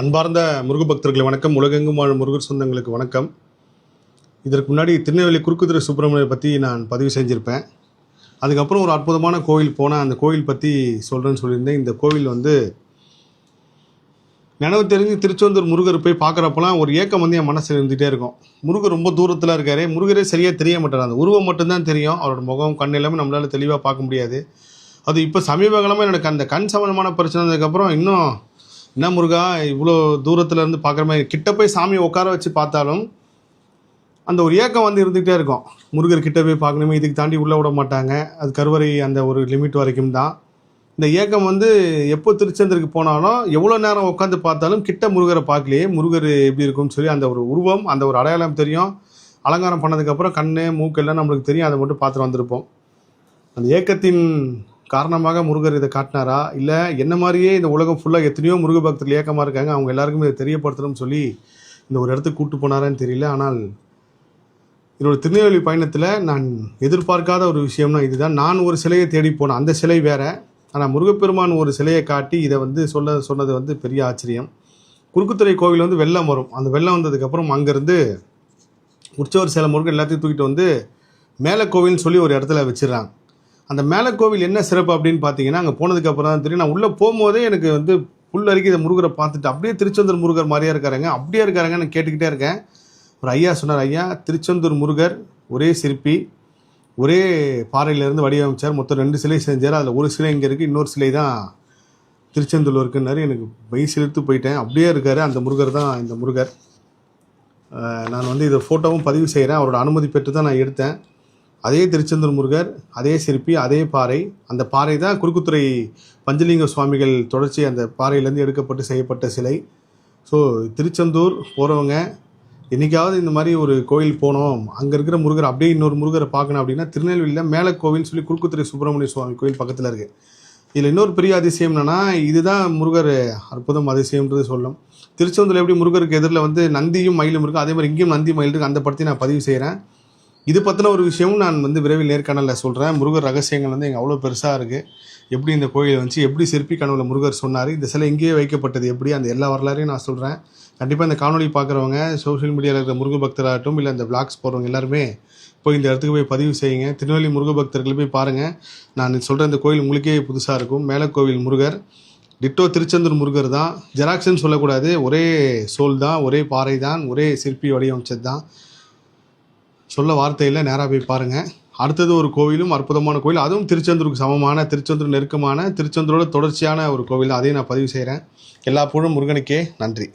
அன்பார்ந்த முருக பக்தர்களை வணக்கம். உலகெங்கும் வாழும் முருகர் சொந்தங்களுக்கு வணக்கம். இதற்கு முன்னாடி திருநெல்வேலி குறுக்குத்துறை சுப்பிரமணியை பற்றி நான் பதிவு செஞ்சுருப்பேன். அதுக்கப்புறம் ஒரு அற்புதமான கோவில் போனேன். அந்த கோவில் பற்றி சொல்கிறேன்னு சொல்லியிருந்தேன். இந்த கோவில் நினைவு தெரிஞ்சு திருச்செந்தூர் முருகர் போய் பார்க்குறப்பெல்லாம் ஒரு ஏக்கம் என் மனசில் இருந்துகிட்டே இருக்கும். முருகர் ரொம்ப தூரத்தில் இருக்காரு. முருகரே சரியாக தெரிய மாட்டார். அந்த உருவம் மட்டும்தான் தெரியும். அவரோட முகம், கண் எல்லாமே நம்மளால் தெளிவாக பார்க்க முடியாது. அது இப்போ சமீப காலமாக எனக்கு அந்த கண் சம்பந்தமான பிரச்சனை வந்ததுக்கப்புறம் இன்னும் என்ன முருகா இவ்வளோ தூரத்தில் இருந்து பார்க்குற மாதிரி கிட்ட போய் சாமியை உட்கார வச்சு பார்த்தாலும் அந்த ஒரு ஏக்கம் இருந்துகிட்டே இருக்கும். முருகர் கிட்ட போய் பார்க்கணுமே, இதுக்கு தாண்டி உள்ளே விட மாட்டாங்க. அது கருவறை அந்த ஒரு லிமிட் வரைக்கும் தான். இந்த ஏக்கம் எப்போ திருச்செந்தூருக்கு போனாலும் எவ்வளோ நேரம் உட்காந்து பார்த்தாலும் கிட்ட முருகரை பார்க்கலையே, முருகர் எப்படி இருக்கும்னு சொல்லி அந்த ஒரு உருவம், அந்த ஒரு அடையாளம் தெரியும். அலங்காரம் பண்ணதுக்கப்புறம் கண் மூக்கு எல்லாம் நம்மளுக்கு தெரியும். அதை மட்டும் பார்த்துட்டு வந்திருப்போம். அந்த ஏக்கத்தின் காரணமாக முருகர் இதை காட்டினாரா, இல்லை என்ன மாதிரியே இந்த உலகம் ஃபுல்லாக எத்தனையோ முருக பக்தர்கள் ஏக்கமாக இருக்காங்க, அவங்க எல்லாருக்குமே இதை தெரியப்படுத்தணும்னு சொல்லி இந்த ஒரு இடத்துக்கு கூப்பிட்டு போனாரான்னு தெரியல. ஆனால் என்னோட திருநெல்வேலி பயணத்தில் நான் எதிர்பார்க்காத ஒரு விஷயம்னா இதுதான். நான் ஒரு சிலையை தேடி போனேன். அந்த சிலை வேற. ஆனால் முருகப்பெருமான் ஒரு சிலையை காட்டி இதை சொன்னது பெரிய ஆச்சரியம். குறுக்குத்துறை கோவில் வெள்ளம் வரும். அந்த வெள்ளம் வந்ததுக்கப்புறம் அங்கேருந்து உற்சவர் சேலம் முருகன் எல்லாத்தையும் தூக்கிட்டு மேலே கோவில்னு சொல்லி ஒரு இடத்துல வச்சிடறாங்க. அந்த மேலே கோவில் என்ன சிறப்பு அப்படின்னு பார்த்தீங்கன்னா, அங்கே போனதுக்கப்புறம் தான் தெரியும். நான் உள்ளே போகும்போதே எனக்கு புல் அருகே இந்த முருகரை பார்த்துட்டு அப்படியே திருச்செந்தூர் முருகர் மாதிரியே இருக்காருங்க, அப்படியே இருக்காருங்கன்னு கேட்டுக்கிட்டே இருக்கேன். ஒரு ஐயா சொன்னார், ஐயா திருச்செந்தூர் முருகர் ஒரே சிற்பி, ஒரே பாறையிலேருந்து வடிவமைச்சார். மொத்தம் 2 சிலை செஞ்சார். அதில் ஒரு சிலை இங்கே இருக்குது, இன்னொரு சிலை தான் திருச்செந்தூர் இருக்குன்னாரு. எனக்கு வயசு இழுத்து போயிட்டேன். அப்படியே இருக்கார். அந்த முருகர் தான் இந்த முருகர். நான் இதை ஃபோட்டோவும் பதிவு செய்கிறேன். அவரோட அனுமதி பெற்று தான் நான் எடுத்தேன். அதே திருச்செந்தூர் முருகர், அதே சிற்பி, அதே பாறை. அந்த பாறை தான் குறுக்குத்துறை பஞ்சலிங்க சுவாமிகள் தொடர்ச்சி அந்த பாறையிலேருந்து எடுக்கப்பட்டு செய்யப்பட்ட சிலை. ஸோ திருச்செந்தூர் போகிறவங்க என்றைக்காவது இந்த மாதிரி ஒரு கோயில் போனோம், அங்கே இருக்கிற முருகர் அப்படியே இன்னொரு முருகரை பார்க்கணும் அப்படின்னா திருநெல்வேலியில் மேலே கோவில் சொல்லி குறுக்குத்துறை சுப்பிரமணிய சுவாமி கோவில் பக்கத்தில் இருக்குது. இதில் இன்னொரு பெரிய அதிசயம் என்னென்னா, இதுதான் முருகர் அற்புதம் அதிசயம்ன்றது சொல்லும். திருச்செந்தூரில் எப்படி முருகருக்கு எதிரில் நந்தியும் மயிலும் இருக்குது, அதே மாதிரி இங்கேயும் நந்தி மயில் இருக்குது. அந்த படத்தையும் நான் பதிவு செய்கிறேன். இது பற்றின ஒரு விஷயமும் நான் விரைவில் நேர்காணலில் சொல்கிறேன். முருகர் ரகசியங்கள் எங்கள் அவ்வளோ பெருசாக இருக்குது. எப்படி இந்த கோயில் எப்படி சிற்பி கனவுல முருகர் சொன்னார், இந்த சிலை இங்கேயே வைக்கப்பட்டது எப்படி, அந்த எல்லா வரலாறையும் நான் சொல்கிறேன். கண்டிப்பாக இந்த காணொலி பார்க்குறவங்க, சோஷியல் மீடியாவில் இருக்கிற முருக பக்தராகட்டும், இல்லை இந்த பிளாக்ஸ் போகிறவங்க எல்லாருமே போய் இந்த இடத்துக்கு போய் பதிவு செய்யுங்க. திருநெல்வேலி முருக பக்தர்கள் போய் பாருங்கள். நான் சொல்கிற இந்த கோயில் உங்களுக்கே புதுசாக இருக்கும். மேலே கோவில் முருகர் டிட்டோ திருச்செந்தூர் முருகர் தான். ஜெராக்ஸ்ன்னு சொல்லக்கூடாது. ஒரே சோல் தான், ஒரே பாறை தான், ஒரே சிற்பி வடிவமைச்சது தான். சொல்ல வார்த்தையில் நேராக போய் பாருங்கள். அடுத்தது ஒரு கோவிலும் அற்புதமான கோவில், அதுவும் திருச்செந்தூருக்கு சமமான, திருச்செந்தூர் நெருக்கமான, திருச்செந்தூரோட தொடர்ச்சியான ஒரு கோவில். அதையும் நான் பதிவு செய்கிறேன். எல்லா புகழும் முருகனுக்கே. நன்றி.